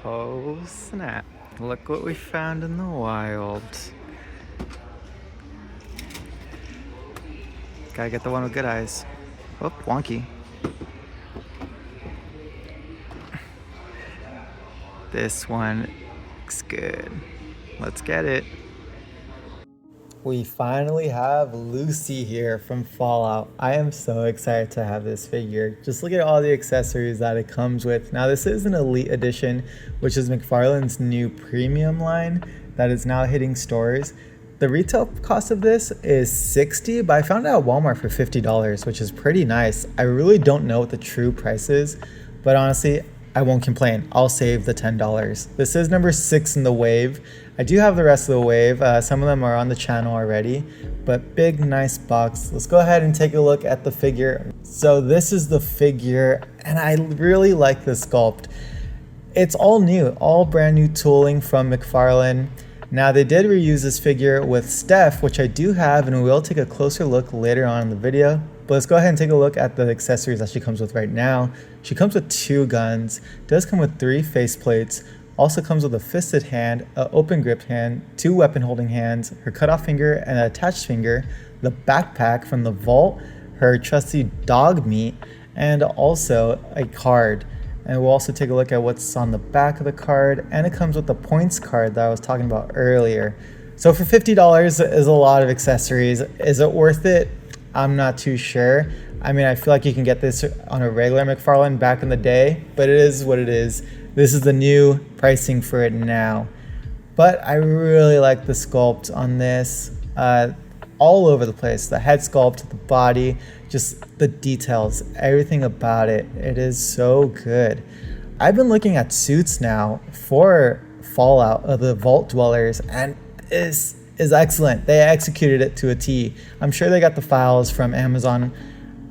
Oh snap, look what we found in the wild. Gotta get the one with good eyes. Oh, wonky. This one looks good. Let's get it. We finally have Lucy here from Fallout. I am so excited to have this figure. Just look at all the accessories that it comes with. Now this is an Elite Edition, which is McFarlane's new premium line that is now hitting stores. The retail cost of this is $60, but I found it at Walmart for $50, which is pretty nice. I really don't know what the true price is, but honestly, I won't complain. I'll save the $10. This is number 6 in the wave. I do have the rest of the wave. Some of them are on the channel already, but big, nice box. Let's go ahead and take a look at the figure. So this is the figure, and I really like this sculpt. It's all new, all brand new tooling from McFarlane. Now they did reuse this figure with Steph, which I do have, and we will take a closer look later on in the video. But let's go ahead and take a look at the accessories that she comes with right now. She comes with 2 guns, does come with 3 faceplates, also comes with a fisted hand, an open gripped hand, 2 weapon holding hands, her cutoff finger and an attached finger, the backpack from the vault, her trusty dog meat, and also a card. And we'll also take a look at what's on the back of the card, and it comes with the points card that I was talking about earlier. So for $50 is a lot of accessories. Is it worth it? I'm not too sure. I mean, I feel like you can get this on a regular McFarlane back in the day, but it is what it is. This is the new pricing for it now. But I really like the sculpt on this. All over the place. The head sculpt, the body, just the details, everything about it. It is so good. I've been looking at suits now for Fallout of the Vault Dwellers, and is excellent. They executed it to a T. I'm sure they got the files from Amazon,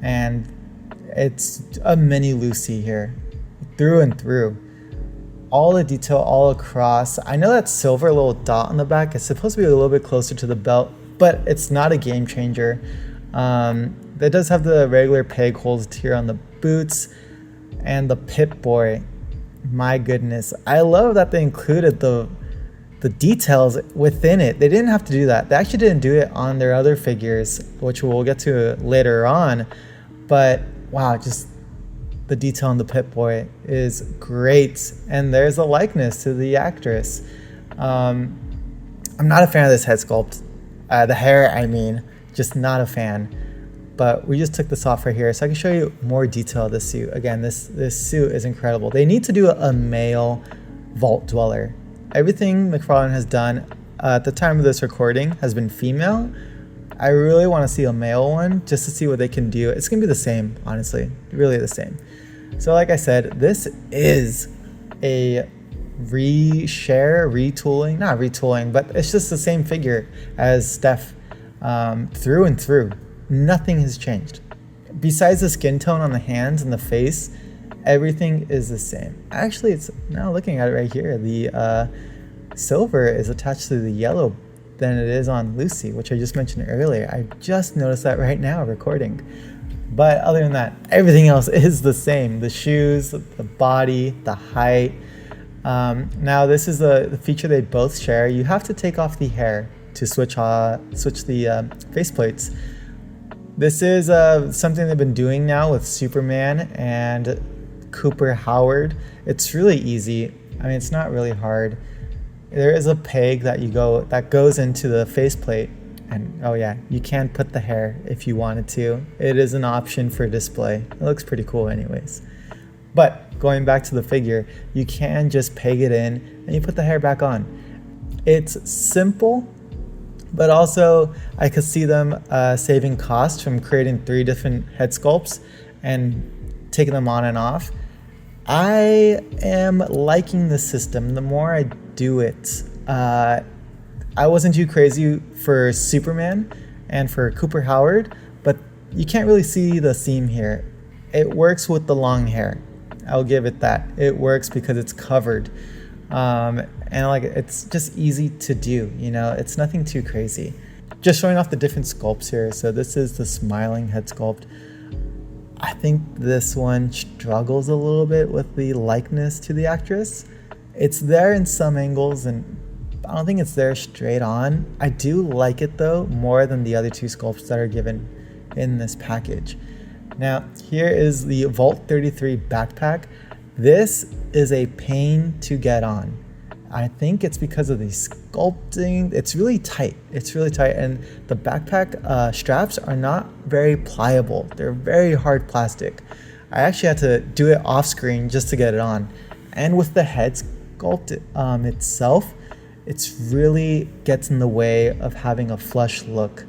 and it's a mini Lucy here, through and through. All the detail all across. I know that silver little dot on the back is supposed to be a little bit closer to the belt, but it's not a game changer. That does have the regular peg holes here on the boots, and the Pip-Boy. My goodness, I love that they included the details within it. They didn't have to do that. They actually didn't do it on their other figures, which we'll get to later on. But wow, just the detail on the Pip-Boy is great, and there's a likeness to the actress. I'm not a fan of this head sculpt. The hair, I mean, just not a fan. But we just took this off right here so I can show you more detail of this suit. Again, this suit is incredible. They need to do a male Vault Dweller. Everything McFarlane has done at the time of this recording has been female. I really want to see a male one just to see what they can do. It's going to be the same, honestly, really the same. So like I said, this is a retooling, not retooling, but it's just the same figure as Steph through and through. Nothing has changed. Besides the skin tone on the hands and the face, everything is the same. Actually, it's now looking at it right here, the silver is attached to the yellow than it is on Lucy, which I just mentioned earlier. I just noticed that right now recording. But other than that, everything else is the same. The shoes, the body, the height. Now this is the feature they both share. You have to take off the hair to switch the faceplates. This is something they've been doing now with Superman and Cooper Howard. It's really easy. I mean, it's not really hard. There is a peg that goes into the faceplate, and oh yeah, you can put the hair if you wanted to. It is an option for display. It looks pretty cool anyways. But going back to the figure, you can just peg it in and you put the hair back on. It's simple, but also I could see them saving costs from creating 3 different head sculpts and taking them on and off. I am liking the system the more I do it. I wasn't too crazy for Superman and for Cooper Howard, but you can't really see the seam here. It works with the long hair. I'll give it that. It works because it's covered. And like, it's just easy to do, you know, it's nothing too crazy. Just showing off the different sculpts here. So this is the smiling head sculpt. I think this one struggles a little bit with the likeness to the actress. It's there in some angles, and I don't think it's there straight on. I do like it though more than the other two sculpts that are given in this package. Now here is the Vault 33 backpack. This is a pain to get on. I think it's because of the sculpting. It's really tight. It's really tight, and the backpack straps are not very pliable. They're very hard plastic. I actually had to do it off screen just to get it on. And with the head sculpt itself, it's really gets in the way of having a flush look.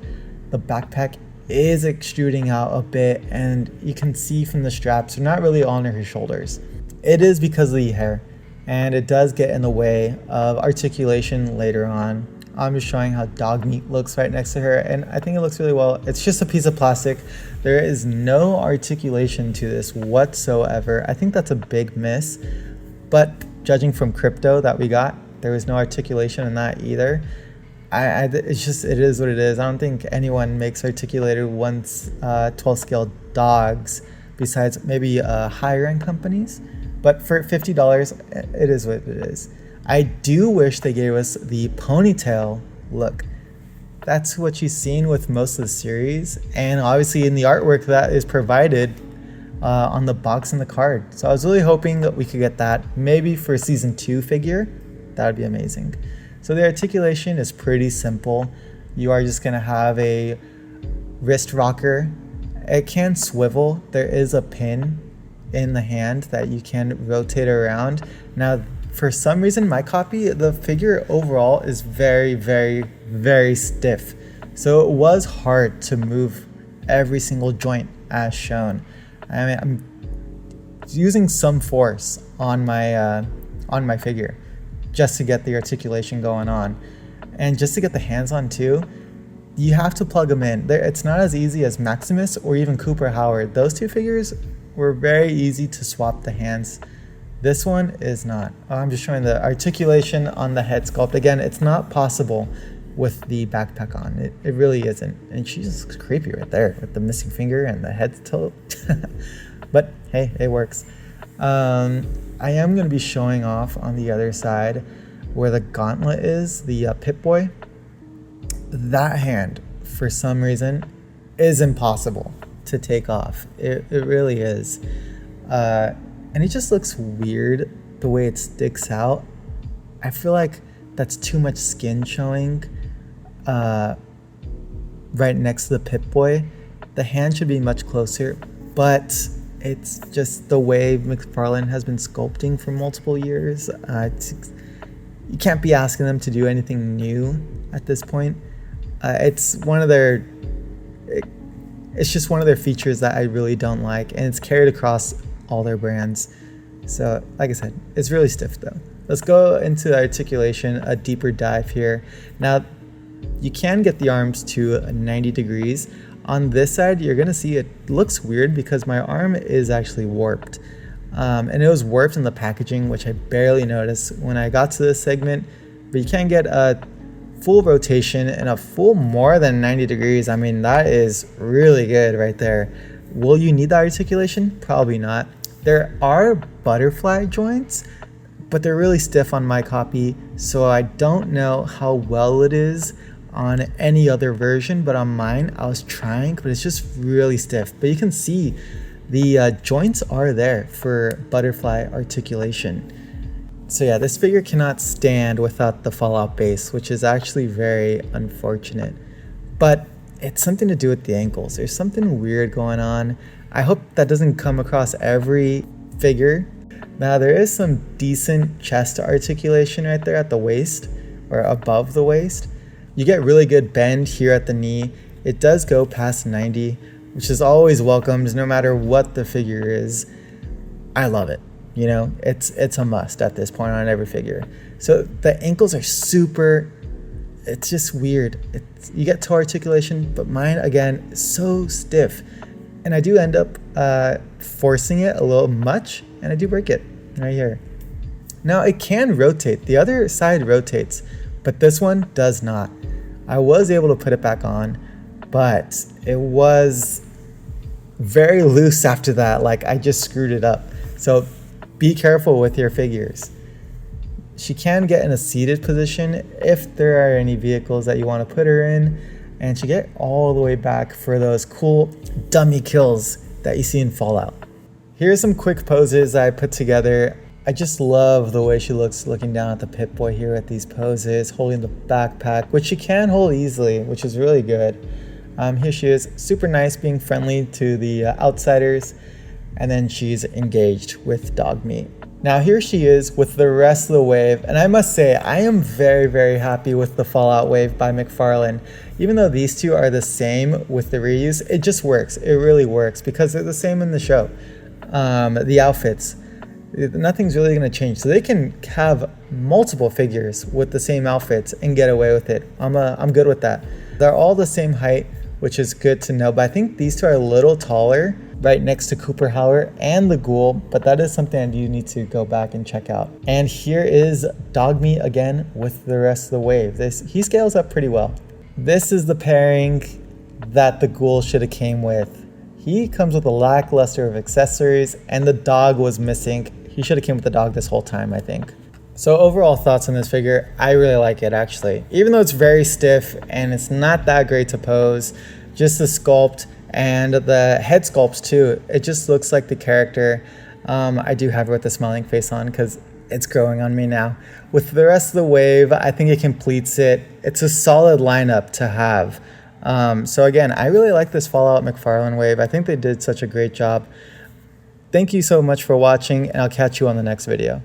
The backpack is extruding out a bit, and you can see from the straps, they're not really on her shoulders. It is because of the hair, and it does get in the way of articulation later on. I'm just showing how dog meat looks right next to her, and I think it looks really well. It's just a piece of plastic. There is no articulation to this whatsoever. I think that's a big miss, but judging from crypto that we got, there was no articulation in that either. It's just, it is what it is. I don't think anyone makes articulated 12 scale dogs besides maybe higher end companies. But for $50, it is what it is. I do wish they gave us the ponytail look. That's what you've seen with most of the series, and obviously in the artwork that is provided on the box and the card. So I was really hoping that we could get that maybe for season 2 figure. That would be amazing. So the articulation is pretty simple. You are just gonna have a wrist rocker. It can swivel. There is a pin in the hand that you can rotate around. Now, for some reason, my copy, the figure overall is very, very, very stiff. So it was hard to move every single joint as shown. I mean, I'm using some force on my figure just to get the articulation going on. And just to get the hands on too, you have to plug them in. It's not as easy as Maximus or even Cooper Howard. Those two figures were very easy to swap the hands. This one is not. I'm just showing the articulation on the head sculpt. Again, it's not possible with the backpack on. It really isn't. And she's creepy right there with the missing finger and the head tilt. But hey, it works. I am going to be showing off on the other side where the gauntlet is, the Pip-Boy. That hand, for some reason, is impossible to take off. It really is. And it just looks weird the way it sticks out. I feel like that's too much skin showing right next to the Pip-Boy. The hand should be much closer, but it's just the way McFarlane has been sculpting for multiple years. You can't be asking them to do anything new at this point. It's just one of their features that I really don't like, and it's carried across all their brands. So like I said, it's really stiff though. Let's go into the articulation, a deeper dive here. Now, you can get the arms to 90 degrees. On this side, you're gonna see it looks weird because my arm is actually warped. And it was warped in the packaging, which I barely noticed when I got to this segment. But you can get a full rotation and a full more than 90 degrees. I mean, that is really good right there. Will you need that articulation? Probably not. There are butterfly joints, but they're really stiff on my copy, so I don't know how well it is on any other version, but on mine, I was trying, but it's just really stiff. But you can see the joints are there for butterfly articulation. So yeah, this figure cannot stand without the Fallout base, which is actually very unfortunate. But it's something to do with the ankles. There's something weird going on. I hope that doesn't come across every figure. Now there is some decent chest articulation right there at the waist or above the waist. You get really good bend here at the knee. It does go past 90, which is always welcomed no matter what the figure is. I love it. You know, it's a must at this point on every figure. So the ankles are super, it's just weird. You get toe articulation, but mine, again, is so stiff. And I do end up forcing it a little much, and I do break it right here. Now it can rotate. The other side rotates, but this one does not. I was able to put it back on, but it was very loose after that. Like I just screwed it up. So be careful with your figures. She can get in a seated position if there are any vehicles that you want to put her in, and she get all the way back for those cool dummy kills that you see in Fallout. Here's some quick poses I put together. I just love the way she looks looking down at the Pip-Boy here at these poses, holding the backpack, which she can hold easily, which is really good. Here she is, super nice, being friendly to the outsiders, and then she's engaged with dog meat. Now here she is with the rest of the wave, and I must say I am very, very happy with the Fallout wave by MacFarlane. Even though these two are the same with the reuse, it just works. It really works because they're the same in the show. The outfits, nothing's really going to change. So they can have multiple figures with the same outfits and get away with it. I'm good with that. They're all the same height, which is good to know, but I think these two are a little taller, right next to Cooper Howler and the Ghoul, but that is something I do need to go back and check out. And here is Dogmeat again with the rest of the wave. He scales up pretty well. This is the pairing that the Ghoul should have came with. He comes with a lackluster of accessories, and the dog was missing. He should have came with the dog this whole time, I think. So overall thoughts on this figure, I really like it actually. Even though it's very stiff and it's not that great to pose, just the sculpt and the head sculpts too, it just looks like the character. I do have it with the smiling face on because it's growing on me now. With the rest of the wave, I think it completes it. It's a solid lineup to have. So again, I really like this Fallout MacFarlane wave. I think they did such a great job. Thank you so much for watching, and I'll catch you on the next video.